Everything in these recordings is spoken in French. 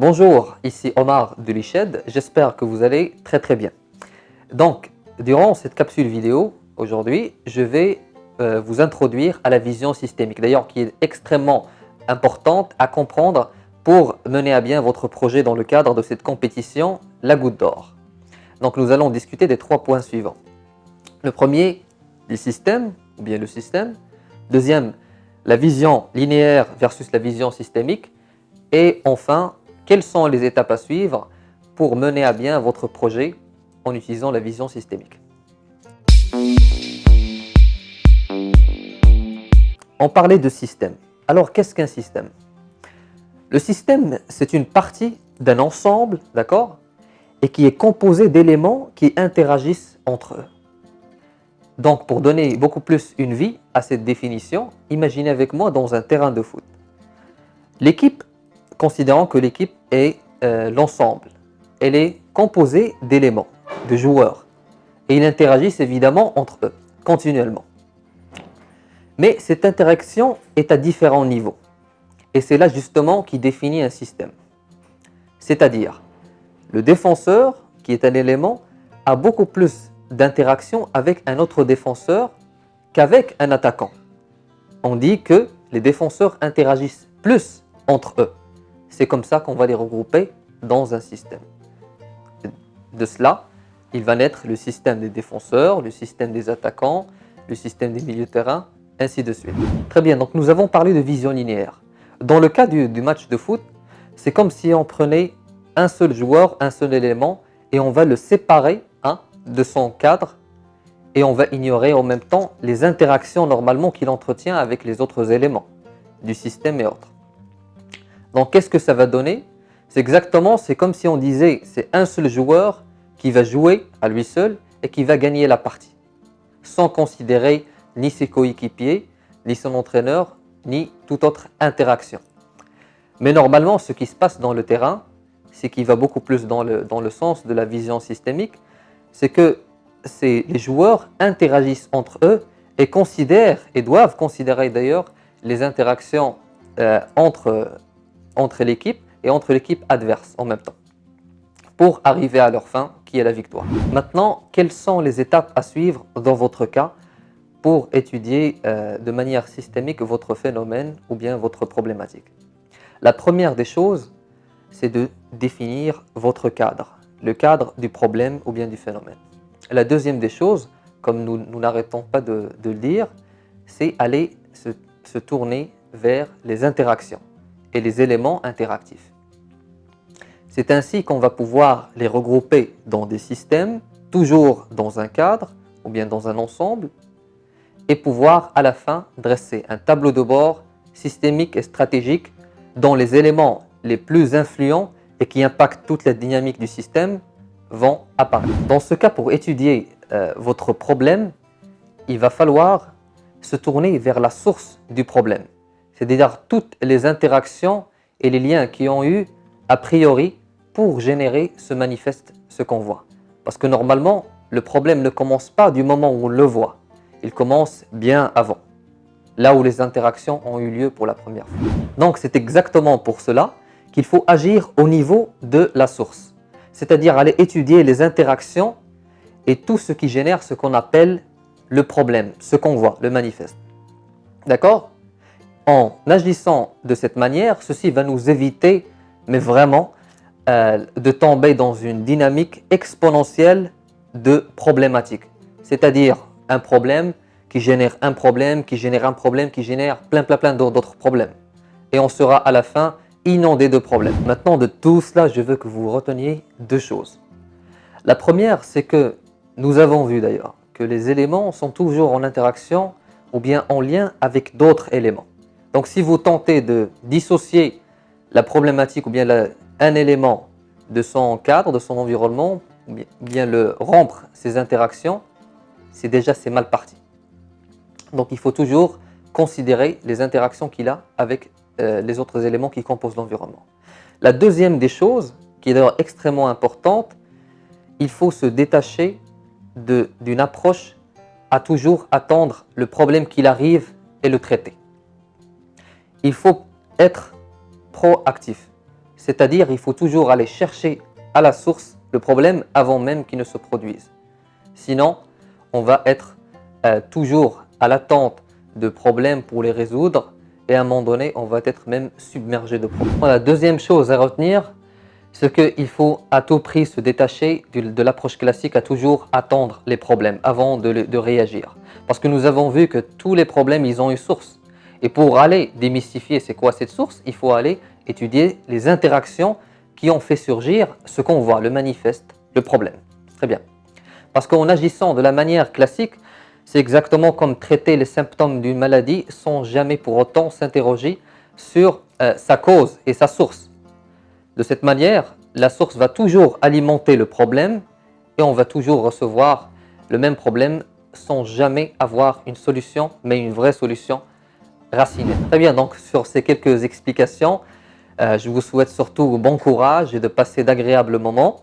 Bonjour, ici Omar de l'Iched, j'espère que vous allez très bien. Donc, durant cette capsule vidéo, aujourd'hui, je vais vous introduire à la vision systémique, d'ailleurs qui est extrêmement importante à comprendre pour mener à bien votre projet dans le cadre de cette compétition, la Goutte d'Or. Donc, nous allons discuter des 3 points suivants. Le premier, les systèmes, ou bien le système. Deuxième, la vision linéaire versus la vision systémique. Et enfin, quelles sont les étapes à suivre pour mener à bien votre projet en utilisant la vision systémique. On parlait de système. Alors, qu'est-ce qu'un système? Le système, c'est une partie d'un ensemble, d'accord, et qui est composé d'éléments qui interagissent entre eux. Donc, pour donner beaucoup plus une vie à cette définition, imaginez avec moi dans un terrain de foot. L'équipe, considérons que l'équipe est l'ensemble, elle est composée d'éléments, de joueurs, et ils interagissent évidemment entre eux, continuellement. Mais cette interaction est à différents niveaux, et c'est là justement qui définit un système. C'est-à-dire, le défenseur, qui est un élément, a beaucoup plus d'interaction avec un autre défenseur qu'avec un attaquant. On dit que les défenseurs interagissent plus entre eux. C'est comme ça qu'on va les regrouper dans un système. De cela, il va naître le système des défenseurs, le système des attaquants, le système des milieux de terrain, ainsi de suite. Très bien, donc nous avons parlé de vision linéaire. Dans le cas du match de foot, c'est comme si on prenait un seul joueur, un seul élément, et on va le séparer de son cadre, et on va ignorer en même temps les interactions normalement qu'il entretient avec les autres éléments du système et autres. Donc qu'est-ce que ça va donner? C'est comme si on disait c'est un seul joueur qui va jouer à lui seul et qui va gagner la partie, sans considérer ni ses coéquipiers, ni son entraîneur, ni toute autre interaction. Mais normalement, ce qui se passe dans le terrain, c'est qui va beaucoup plus dans le sens de la vision systémique, c'est que les joueurs interagissent entre eux et considèrent, et doivent considérer d'ailleurs, les interactions entre l'équipe et entre l'équipe adverse en même temps, pour arriver à leur fin, qui est la victoire. Maintenant, quelles sont les étapes à suivre dans votre cas pour étudier de manière systémique votre phénomène ou bien votre problématique? La première des choses, c'est de définir votre cadre, le cadre du problème ou bien du phénomène. La deuxième des choses, comme nous n'arrêtons pas de le dire, c'est aller se tourner vers les interactions et les éléments interactifs. C'est ainsi qu'on va pouvoir les regrouper dans des systèmes, toujours dans un cadre ou bien dans un ensemble, et pouvoir à la fin dresser un tableau de bord systémique et stratégique dont les éléments les plus influents et qui impactent toute la dynamique du système vont apparaître. Dans ce cas, pour étudier votre problème, il va falloir se tourner vers la source du problème, c'est-à-dire toutes les interactions et les liens qui ont eu a priori pour générer ce manifeste, ce qu'on voit. Parce que normalement, le problème ne commence pas du moment où on le voit, il commence bien avant, là où les interactions ont eu lieu pour la première fois. Donc c'est exactement pour cela qu'il faut agir au niveau de la source, c'est-à-dire aller étudier les interactions et tout ce qui génère ce qu'on appelle le problème, ce qu'on voit, le manifeste. D'accord? En agissant de cette manière, ceci va nous éviter, mais vraiment, de tomber dans une dynamique exponentielle de problématiques. C'est-à-dire un problème qui génère un problème, qui génère un problème, qui génère plein d'autres problèmes. Et on sera à la fin inondé de problèmes. Maintenant, de tout cela, je veux que vous reteniez 2 choses. La première, c'est que nous avons vu d'ailleurs que les éléments sont toujours en interaction ou bien en lien avec d'autres éléments. Donc si vous tentez de dissocier la problématique ou bien un élément de son cadre, de son environnement, ou bien le rompre ses interactions, c'est mal parti. Donc il faut toujours considérer les interactions qu'il a avec les autres éléments qui composent l'environnement. La deuxième des choses, qui est d'ailleurs extrêmement importante, il faut se détacher d'une approche à toujours attendre le problème qu'il arrive et le traiter. Il faut être proactif, c'est-à-dire il faut toujours aller chercher à la source le problème avant même qu'il ne se produise. Sinon, on va être toujours à l'attente de problèmes pour les résoudre et à un moment donné, on va être même submergé de problèmes. La deuxième chose à retenir, c'est qu'il faut à tout prix se détacher de l'approche classique, à toujours attendre les problèmes avant de réagir. Parce que nous avons vu que tous les problèmes, ils ont une source. Et pour aller démystifier c'est quoi cette source, il faut aller étudier les interactions qui ont fait surgir ce qu'on voit, le manifeste, le problème. Très bien. Parce qu'en agissant de la manière classique, c'est exactement comme traiter les symptômes d'une maladie sans jamais pour autant s'interroger sur sa cause et sa source. De cette manière, la source va toujours alimenter le problème et on va toujours recevoir le même problème sans jamais avoir une solution, mais une vraie solution racinée. Très bien, donc sur ces quelques explications, je vous souhaite surtout bon courage et de passer d'agréables moments.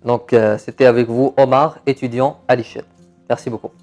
Donc c'était avec vous Omar, étudiant à l'ICHED. Merci beaucoup.